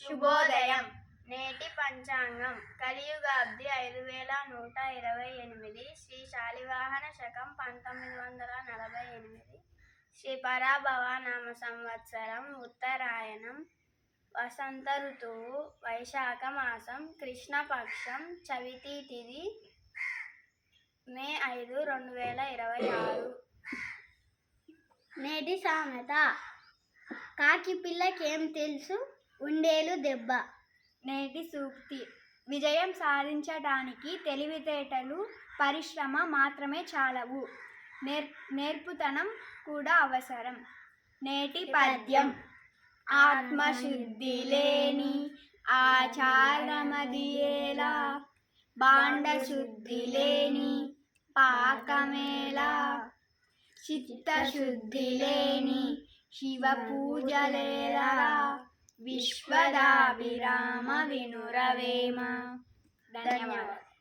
శుభోదయం. నేటి పంచాంగం కలియుగాబ్ది 5128, శ్రీ శాలివాహన శకం 1948, శ్రీ పరాభవ నామ సంవత్సరం ఉత్తరాయణం, వసంత ఋతువు, వైశాఖ మాసం, కృష్ణపక్షం, చవితి తిథి, మే 5, 2026. నేటి సామెత కాకి పిల్లకేం తెలుసు, ఉండేలు దెబ్బ. నేటి సూక్తి విజయం సాధించడానికి తెలివితేటలు, పరిశ్రమ మాత్రమే చాలవు, నేర్పుతనం కూడా అవసరం. నేటి పద్యం ఆత్మశుద్ధి లేని ఆచారమదియేలా, భాండశుద్ధి లేని పాకమేలా, చిత్తశుద్ధి లేని శివ పూజలేలా, విశ్వదాభిరామ వినురవేమ. ధన్యవాదాలు.